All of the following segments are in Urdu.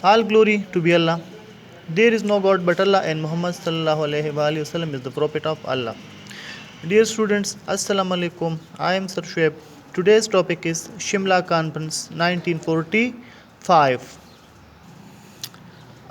All glory to be Allah. There is no God but Allah, and Muhammad sallallahu alaihi wasallam is the prophet of Allah. Dear students, Assalamu alaikum. I am Sir Shoaib. Today's topic is Shimla Conference 1945.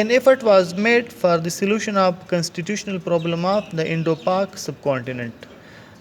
An effort was made for the solution of constitutional problem of the Indo-Pak subcontinent।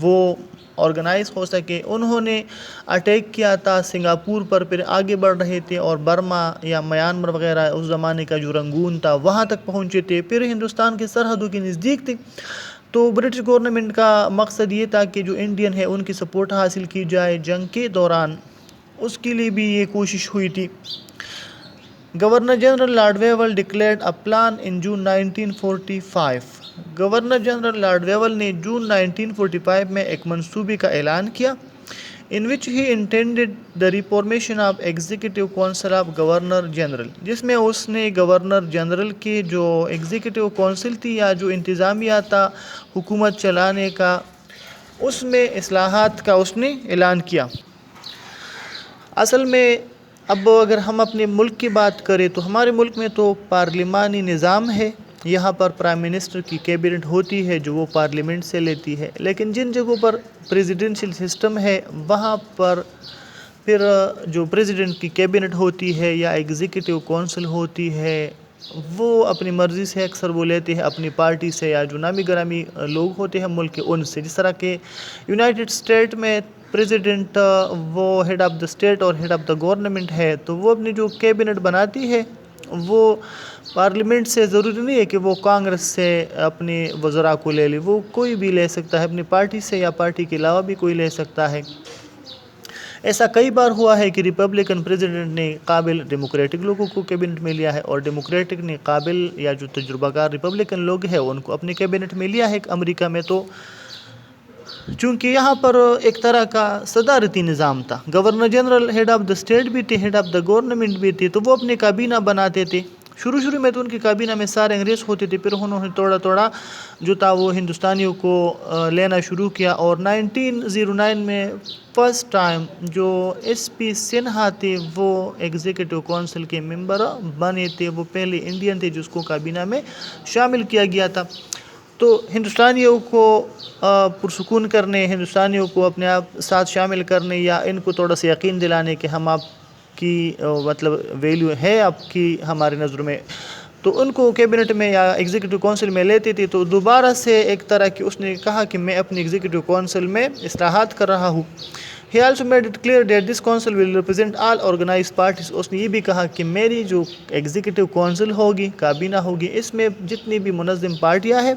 وہ آرگنائز ہو سکے. انہوں نے اٹیک کیا تھا سنگاپور پر، پھر آگے بڑھ رہے تھے اور برما یا میانمار وغیرہ اس زمانے کا جو رنگون تھا وہاں تک پہنچے تھے، پھر ہندوستان کے سرحدوں کے نزدیک تھے. تو برٹش گورنمنٹ کا مقصد یہ تھا کہ جو انڈین ہے ان کی سپورٹ حاصل کی جائے جنگ کے دوران. اس کے لیے بھی یہ کوشش ہوئی تھی. Governor general lord Wavell declared a plan in June 1945. Governor general lord Wavell نے جون 1945 میں ایک منصوبے کا اعلان کیا in which he intended the reformation of Executive Council of Governor General، جس میں اس نے گورنر جنرل کے جو ایگزیکٹو کونسل تھی یا جو انتظامیہ تھا حکومت چلانے کا، اس میں اصلاحات کا اس نے اعلان کیا. اصل میں اب اگر ہم اپنے ملک کی بات کریں تو ہمارے ملک میں تو پارلیمانی نظام ہے. یہاں پر پرائم منسٹر کی کیبنٹ ہوتی ہے جو وہ پارلیمنٹ سے لیتی ہے، لیکن جن جگہوں پر پریزیڈنشل سسٹم ہے وہاں پر پھر جو پریزیڈنٹ کی کیبنٹ ہوتی ہے یا ایگزیکٹو کونسل ہوتی ہے وہ اپنی مرضی سے اکثر وہ لیتے ہیں اپنی پارٹی سے یا جو نامی گرامی لوگ ہوتے ہیں ملک کے ان سے. جس طرح کہ یونائٹڈ اسٹیٹ میں پریزیڈنٹ وہ ہیڈ آف دا اسٹیٹ اور ہیڈ آف دا گورنمنٹ ہے، تو وہ اپنی جو کیبنٹ بناتی ہے وہ پارلیمنٹ سے ضروری نہیں ہے کہ وہ کانگریس سے اپنی وزراء کو لے لے، وہ کوئی بھی لے سکتا ہے اپنی پارٹی سے یا پارٹی کے علاوہ بھی کوئی لے سکتا ہے. ایسا کئی بار ہوا ہے کہ ریپبلکن پریزیڈنٹ نے قابل ڈیموکریٹک لوگوں کو کیبنٹ میں لیا ہے اور ڈیموکریٹک نے قابل یا جو تجربہ کار ریپبلکن لوگ ہیں ان کو اپنے کیبنٹ میں لیا ہے. امریکہ میں تو چونکہ یہاں پر ایک طرح کا صدارتی نظام تھا، governor general head of the state بھی تھے، ہیڈ آف دا گورنمنٹ بھی تھے، تو وہ اپنے کابینہ بناتے تھے. شروع میں تو ان کی کابینہ میں سارے انگریز ہوتے تھے، پھر انہوں نے تھوڑا جو تھا وہ ہندوستانیوں کو لینا شروع کیا. اور 1909 میں فرسٹ ٹائم جو ایس پی سنہا تھے وہ ایگزیکٹو کونسل کے ممبر بنے تھے. وہ پہلے انڈین تھے جس کو کابینہ میں شامل کیا گیا تھا. تو ہندوستانیوں کو پرسکون کرنے، ہندوستانیوں کو اپنے آپ ساتھ شامل کرنے یا ان کو تھوڑا سا یقین دلانے کہ ہم آپ کی مطلب ویلیو ہے آپ کی ہماری نظر میں، تو ان کو کیبنٹ میں یا ایگزیکٹو کونسل میں لیتے تھے. تو دوبارہ سے ایک طرح کی اس نے کہا کہ میں اپنی ایگزیکٹو کونسل میں اصلاحات کر رہا ہوں. He also made it clear that this council will represent all organized parties. اس نے یہ بھی کہا کہ میری جو ایگزیکٹو کونسل ہوگی، کابینہ ہوگی، اس میں جتنی بھی منظم پارٹیاں ہیں،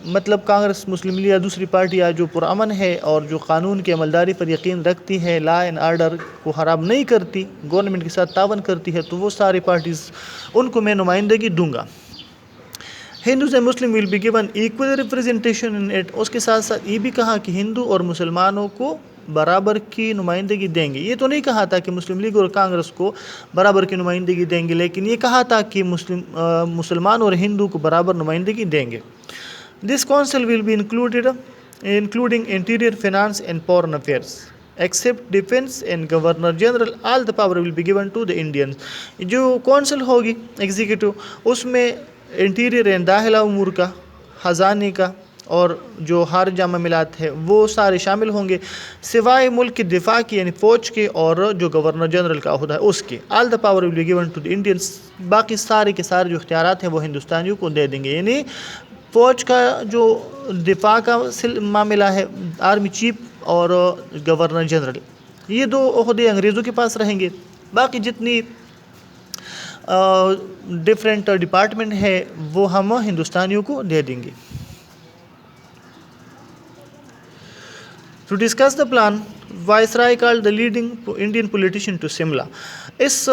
مطلب کانگریس، مسلم لیگ یا دوسری پارٹیاں جو پرامن ہے اور جو قانون کی عملداری پر یقین رکھتی ہے، لا اینڈ آرڈر کو خراب نہیں کرتی، گورنمنٹ کے ساتھ تعاون کرتی ہے، تو وہ ساری پارٹیز ان کو میں نمائندگی دوں گا. Hindus and Muslim will be given equal representation in it. اس کے ساتھ ساتھ یہ بھی کہا کہ ہندو اور مسلمانوں کو برابر کی نمائندگی دیں گے. یہ تو نہیں کہا تھا کہ مسلم لیگ اور کانگریس کو برابر کی نمائندگی دیں گے، لیکن یہ کہا تھا کہ مسلمان اور ہندو کو برابر نمائندگی دیں گے. This council will be including interior, finance and foreign affairs. Except defense and governor general, all the power will be given to the Indians. جو کونسل ہوگی ایگزیکٹو، اس میں انٹیریئر اینڈ داخلہ امور کا، خزانے کا اور جو خارجہ معاملات ہے وہ سارے شامل ہوں گے، سوائے ملک کے دفاع کی یعنی فوج کے اور جو گورنر جنرل کا عہدہ ہے اس کے. All the power will be given to the Indians. باقی سارے کے سارے جو اختیارات ہیں وہ ہندوستانیوں کو دے دیں گے. یعنی فوج کا جو دفاع کا معاملہ ہے، آرمی چیف اور گورنر جنرل، یہ دو عہدے انگریزوں کے پاس رہیں گے. باقی جتنی ڈفرینٹ ڈپارٹمنٹ ہے وہ ہم ہندوستانیوں کو دے دیں گے. To discuss the plan, Viceroy called the leading Indian politician to Simla. اس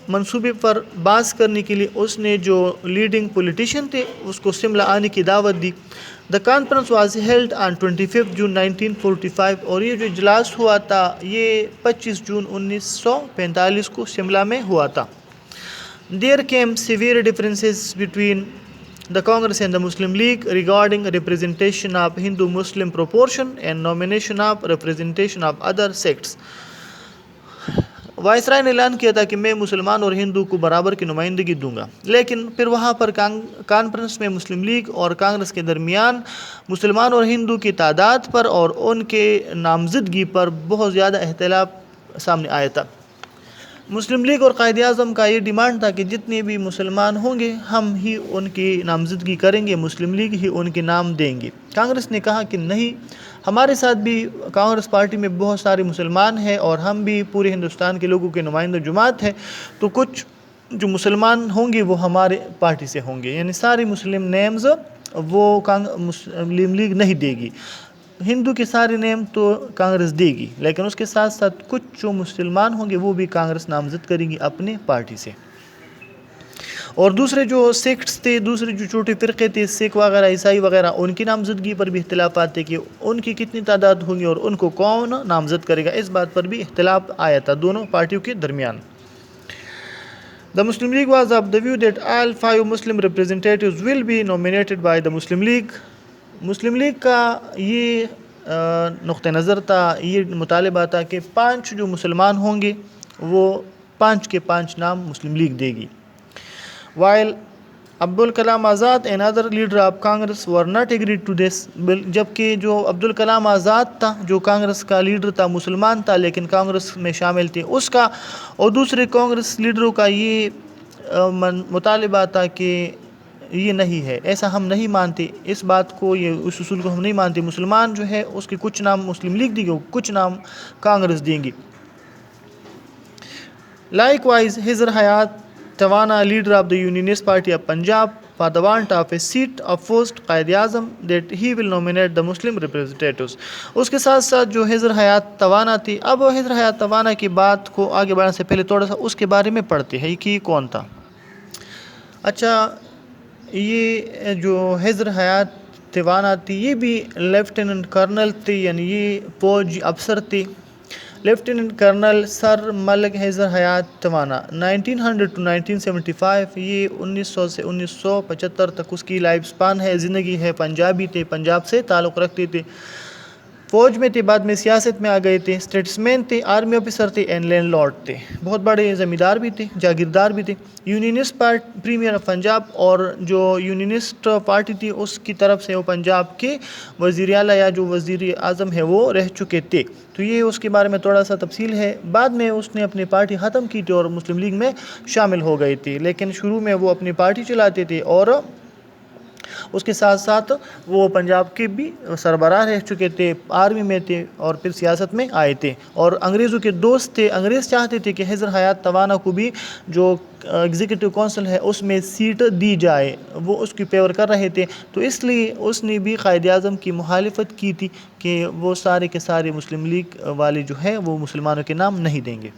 منصوبے پر بات کرنے کے لیے اس نے جو لیڈنگ پولیٹیشین تھے اس کو شملہ آنے کی دعوت دی. The conference was held on 25 June 1945 اور یہ جو اجلاس ہوا تھا یہ 25 جون 1945 کو شملہ میں ہوا تھا. There came severe differences between the Congress and the Muslim League regarding representation of Hindu-Muslim proportion and nomination of representation of other sects. Viceroy نے اعلان کیا تھا کہ میں مسلمان اور ہندو کو برابر کی نمائندگی دوں گا، لیکن پھر وہاں پر کانفرنس میں مسلم لیگ اور کانگریس کے درمیان مسلمان اور ہندو کی تعداد پر اور ان کے نامزدگی پر بہت زیادہ اختلاف سامنے آیا تھا. مسلم لیگ اور قائد اعظم کا یہ ڈیمانڈ تھا کہ جتنے بھی مسلمان ہوں گے ہم ہی ان کی نامزدگی کریں گے، مسلم لیگ ہی ان کے نام دیں گے۔ کانگریس نے کہا کہ نہیں، ہمارے ساتھ بھی کانگریس پارٹی میں بہت سارے مسلمان ہیں اور ہم بھی پورے ہندوستان کے لوگوں کے نمائندہ جماعت ہیں، تو کچھ جو مسلمان ہوں گے وہ ہمارے پارٹی سے ہوں گے، یعنی سارے مسلم نیمز وہ مسلم لیگ نہیں دے گی، ہندو کے سارے نیم تو کانگریس دے گی، لیکن اس کے ساتھ ساتھ کچھ جو مسلمان ہوں گے وہ بھی کانگریس نامزد کرے گی اپنے پارٹی سے۔ اور دوسرے جو سیکٹس تھے، دوسرے جو چھوٹے فرقے تھے، سکھ وغیرہ، عیسائی وغیرہ، ان کی نامزدگی پر بھی اختلافات تھے کہ ان کی کتنی تعداد ہوگی اور ان کو کون نامزد کرے گا، اس بات پر بھی اختلاف آیا تھا دونوں پارٹیوں کے درمیان۔ The Muslim League was of the view that all 5 Muslim representatives will be nominated by the Muslim League. Muslim league کا یہ نقطہ نظر تھا، یہ مطالبہ تھا کہ 5 جو مسلمان ہوں گے وہ 5 کے 5 نام مسلم لیگ دے گی۔ While Abdul Kalam Azad and other leader of Congress were not agreed to this, جبکہ جو عبدالکلام آزاد تھا جو کانگریس کا لیڈر تھا، مسلمان تھا لیکن کانگریس میں شامل تھے، اس کا اور دوسرے کانگریس لیڈروں کا یہ مطالبہ تھا کہ یہ نہیں ہے، ایسا ہم نہیں مانتے، اس بات کو، یہ اس اصول کو ہم نہیں مانتے، مسلمان جو ہے اس کے کچھ نام مسلم لیگ دے گی، کچھ نام کانگریس دیں گی۔ Likewise, Hizr Hayat Tawana, leader of the Unionist Party of Punjab, for the want of a seat, opposed Quaid Azam that he will nominate the Muslim representatives. اس کے ساتھ ساتھ جو حضر حیات توانا تھی، اب وہ حضر حیات توانا کی بات کو آگے بڑھنے سے پہلے تھوڑا سا اس کے بارے میں پڑھتے ہیں کہ کون تھا۔ اچھا، یہ جو حضر حیات توانا تھی یہ بھی لیفٹیننٹ کرنل تھے، یعنی یہ فوج افسر تھے۔ لیفٹیننٹ کرنل سر ملک حضر حیات توانا 1900 to 1975، یہ 1900 سے 1975 تک اس کی لائف سپان ہے، زندگی ہے۔ پنجابی تھے، پنجاب سے تعلق رکھتے تھے، فوج میں تھے، بعد میں سیاست میں آ گئے تھے، اسٹیٹسمین تھے، آرمی آفیسر تھے اینڈ لینڈ لارڈ تھے، بہت بڑے زمیندار بھی تھے، جاگیردار بھی تھے۔ یونینسٹ پریمیئر آف پنجاب، اور جو یونینسٹ پارٹی تھی اس کی طرف سے وہ پنجاب کے وزیر اعلیٰ یا جو وزیر اعظم ہے وہ رہ چکے تھے، تو یہ اس کے بارے میں تھوڑا سا تفصیل ہے۔ بعد میں اس نے اپنی پارٹی ختم کی تھی اور مسلم لیگ میں شامل ہو گئی تھی، لیکن شروع میں وہ اپنی پارٹی چلاتے تھے اور اس کے ساتھ ساتھ وہ پنجاب کے بھی سربراہ رہ چکے تھے، آرمی میں تھے اور پھر سیاست میں آئے تھے اور انگریزوں کے دوست تھے۔ انگریز چاہتے تھے کہ حضر حیات توانا کو بھی جو ایگزیکٹو کونسل ہے اس میں سیٹ دی جائے، وہ اس کی فیور کر رہے تھے، تو اس لیے اس نے بھی قائد اعظم کی مخالفت کی تھی کہ وہ سارے کے سارے مسلم لیگ والے جو ہے وہ مسلمانوں کے نام نہیں دیں گے۔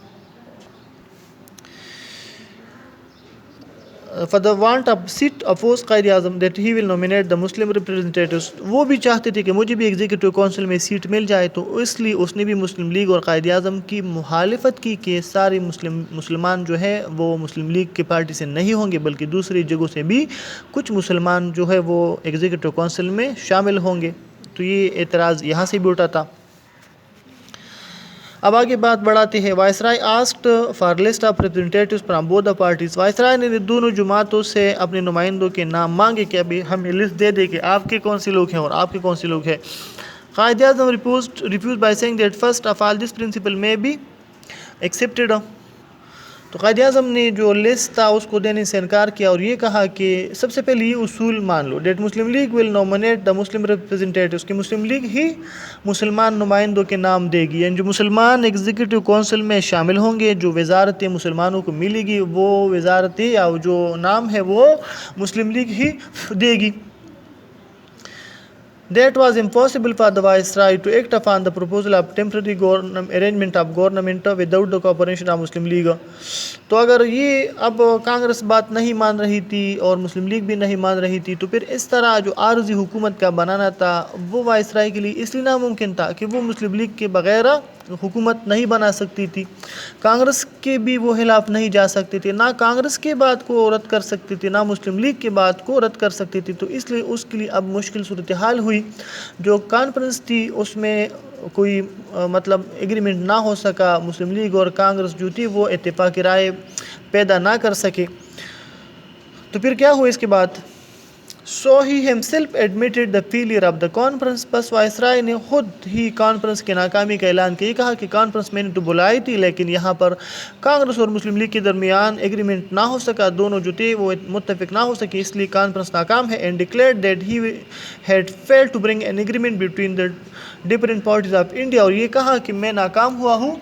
For the want of seat, opposed Quaid Azam that he will nominate the Muslim representatives، وہ بھی چاہتے تھے کہ مجھے بھی ایگزیکٹو کونسل میں سیٹ مل جائے، تو اس لیے اس نے بھی مسلم لیگ اور قائد اعظم کی مخالفت کی کہ سارے مسلمان جو ہے وہ مسلم لیگ کے پارٹی سے نہیں ہوں گے، بلکہ دوسری جگہوں سے بھی کچھ مسلمان جو ہے وہ ایگزیکٹو کونسل میں شامل ہوں گے، تو یہ اعتراض یہاں سے بھی اٹھا تھا۔ اب آگے بات بڑھاتے ہیں۔ Viceroy asked for list of representatives from both the parties, viceroy نے دونوں جماعتوں سے اپنے نمائندوں کے نام مانگے کہ ابھی ہمیں لسٹ دے دے کہ آپ کے کون سے لوگ ہیں اور آپ کے کون سے لوگ ہیں۔ Quaid Azam refused by saying that first of all this principle may be accepted، تو قائد اعظم نے جو لسٹ تھا اس کو دینے سے انکار کیا اور یہ کہا کہ سب سے پہلے یہ اصول مان لو that Muslim league will nominate the Muslim representatives، کہ مسلم لیگ ہی مسلمان نمائندوں کے نام دے گی، یعنی جو مسلمان ایگزیکٹو کونسل میں شامل ہوں گے، جو وزارتیں مسلمانوں کو ملے گی وہ وزارتیں یا جو نام ہے وہ مسلم لیگ ہی دے گی۔ That was impossible for the Viceroy to act upon the proposal of temporary arrangement of government without the cooperation of Muslim League، تو اگر یہ اب کانگریس بات نہیں مان رہی تھی اور مسلم لیگ بھی نہیں مان رہی تھی، تو پھر اس طرح جو عارضی حکومت کا بنانا تھا وہ وائسرائے کے لیے اس لیے ناممکن تھا کہ وہ مسلم لیگ کے بغیر حکومت نہیں بنا سکتی تھی، کانگریس کے بھی وہ خلاف نہیں جا سکتے تھے، نہ کانگریس کے بات کو رد کر سکتے تھے نہ مسلم لیگ کے بات کو رد کر سکتے تھے، تو اس لیے اس کے لیے اب مشکل صورتحال ہوئی۔ جو کانفرنس تھی اس میں کوئی مطلب ایگریمنٹ نہ ہو سکا، مسلم لیگ اور کانگریس جو تھی وہ اتفاق رائے پیدا نہ کر سکے، تو پھر کیا ہوا اس کے بعد؟ So he himself admitted the failure of the conference. بس وائسرائے نے خود ہی کانفرنس کی ناکامی کا اعلان کیا، کہا کہ کانفرنس میں نے تو بلائی تھی لیکن یہاں پر کانگریس اور مسلم لیگ کے درمیان ایگریمنٹ نہ ہو سکا، دونوں جو تھے وہ متفق نہ ہو سکے، اس لیے کانفرنس ناکام ہے. and declared that he had failed to bring an agreement between the different parties of India. اور یہ کہا کہ میں ناکام ہوا ہوں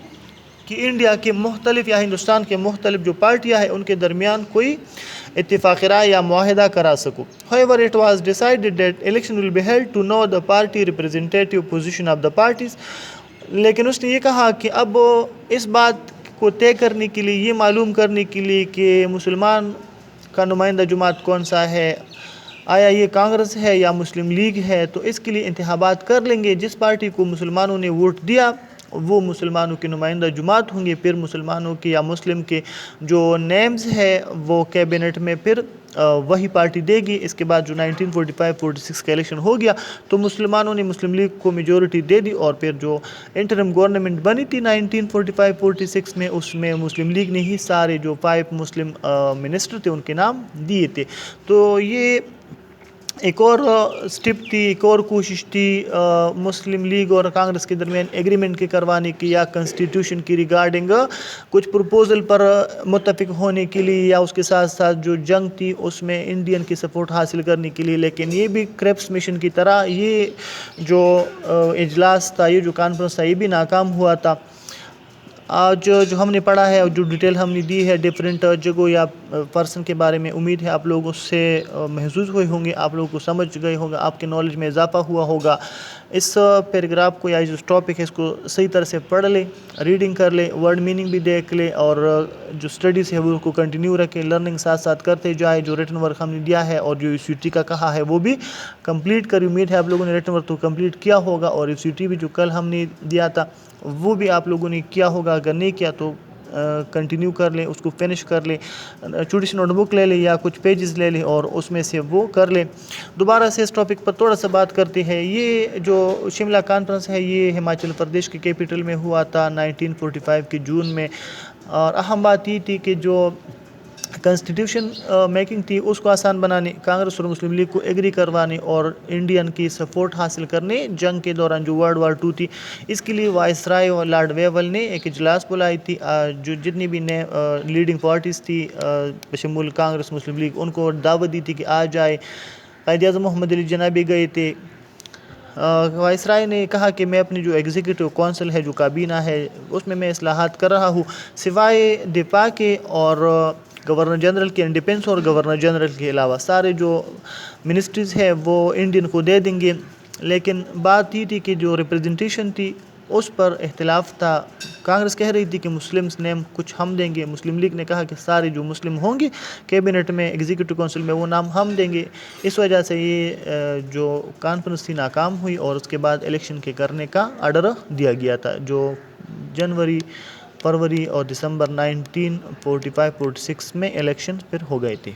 کہ انڈیا کے مختلف یا ہندوستان کے مختلف جو پارٹیاں ہیں ان کے درمیان کوئی اتفاق رائے یا معاہدہ کرا سکوں. However, it was decided that election will be held to know the party representative position of the parties. لیکن اس نے یہ کہا کہ اب اس بات کو طے کرنے کے لیے، یہ معلوم کرنے کے لیے کہ مسلمان کا نمائندہ جماعت کون سا ہے، آیا یہ کانگریس ہے یا مسلم لیگ ہے، تو اس کے لیے انتخابات کر لیں گے. جس پارٹی کو مسلمانوں نے ووٹ دیا وہ مسلمانوں کی نمائندہ جماعت ہوں گے، پھر مسلمانوں کے یا مسلم کے جو نیمز ہے وہ کیبنٹ میں پھر وہی پارٹی دے گی. اس کے بعد جو 1945-46 کا الیکشن ہو گیا تو مسلمانوں نے مسلم لیگ کو میجورٹی دے دی، اور پھر جو انٹرم گورنمنٹ بنی تھی 1945-46 میں، اس میں مسلم لیگ نے ہی سارے جو 5 مسلم منسٹر تھے ان کے نام دیے تھے. تو یہ ایک اور سٹیپ تھی، ایک اور کوشش تھی مسلم لیگ اور کانگریس کے درمیان ایگریمنٹ کے کروانے کی، یا کنسٹیٹیوشن کی ریگارڈنگ کچھ پروپوزل پر متفق ہونے کے لیے، یا اس کے ساتھ ساتھ جو جنگ تھی اس میں انڈین کی سپورٹ حاصل کرنے کے لیے. لیکن یہ بھی کریپس مشن کی طرح یہ جو اجلاس تھا، یہ جو کانفرنس تھا، یہ بھی ناکام ہوا تھا. آج جو ہم نے پڑھا ہے اور جو ڈیٹیل ہم نے دی ہے ڈیفرنٹ جگہوں یا پرسن کے بارے میں، امید ہے آپ لوگ اس سے محظوظ ہوئے ہوں گے، آپ لوگوں کو سمجھ گئے ہوں گے، آپ کے نالج میں اضافہ ہوا ہوگا. اس پیراگراف کو یا جو ٹاپک ہے اس کو صحیح طرح سے پڑھ لیں، ریڈنگ کر لیں، ورڈ میننگ بھی دیکھ لیں، اور جو اسٹڈیز ہے وہ کو کنٹینیو رکھیں، لرننگ ساتھ ساتھ کرتے جائیں. جو ریٹن ورک ہم نے دیا ہے اور جو ECT کا کہا ہے وہ بھی کمپلیٹ کریں. امید ہے آپ لوگوں نے ریٹن ورک تو کمپلیٹ کیا ہوگا، اور ECT بھی جو کل ہم نے دیا تھا وہ بھی آپ لوگوں نے کیا ہوگا. اگر نہیں کیا تو کنٹینیو کر لیں، اس کو فنش کر لیں، چھوٹی سی نوٹ بک لے لیں یا کچھ پیجز لے لیں اور اس میں سے وہ کر لیں. دوبارہ سے اس ٹاپک پر تھوڑا سا بات کرتے ہیں. یہ جو شملہ کانفرنس ہے یہ ہماچل پردیش کے کیپٹل میں ہوا تھا 1945 کے جون میں، اور اہم بات یہ تھی کہ جو کنسٹیٹیوشن میکنگ تھی اس کو آسان بنانے، کانگریس اور مسلم لیگ کو ایگری کروانے اور انڈین کی سپورٹ حاصل کرنے جنگ کے دوران جو World War II تھی. اس کے لیے وائسرائے اور لارڈ ویول نے ایک اجلاس بلائی تھی. جو جتنی بھی لیڈنگ پارٹیز تھی بشمول کانگریس مسلم لیگ، ان کو دعوت دی تھی کہ آ جائے. قائد اعظم محمد علی جناح بھی گئے تھے. وائسرائے نے کہا کہ میں اپنی جو ایگزیکٹو کونسل ہے، جو کابینہ ہے، اس میں اصلاحات کر رہا ہوں، سوائے دفاع کے اور گورنر جنرل کے، ڈیفینس اور گورنر جنرل کے علاوہ سارے جو منسٹریز ہیں وہ انڈین کو دے دیں گے. لیکن بات یہ تھی کہ جو ریپرزنٹیشن تھی اس پر اختلاف تھا. کانگریس کہہ رہی تھی کہ مسلمس نیم کچھ ہم دیں گے، مسلم لیگ نے کہا کہ سارے جو مسلم ہوں گے کیبنٹ میں، ایگزیکٹو کونسل میں، وہ نام ہم دیں گے. اس وجہ سے یہ جو کانفرنس تھی ناکام ہوئی، اور اس کے بعد الیکشن کے کرنے کا آرڈر دیا گیا تھا، جو جنوری، فروری اور دسمبر 1945-46 میں الیکشن پھر ہو گئے تھے.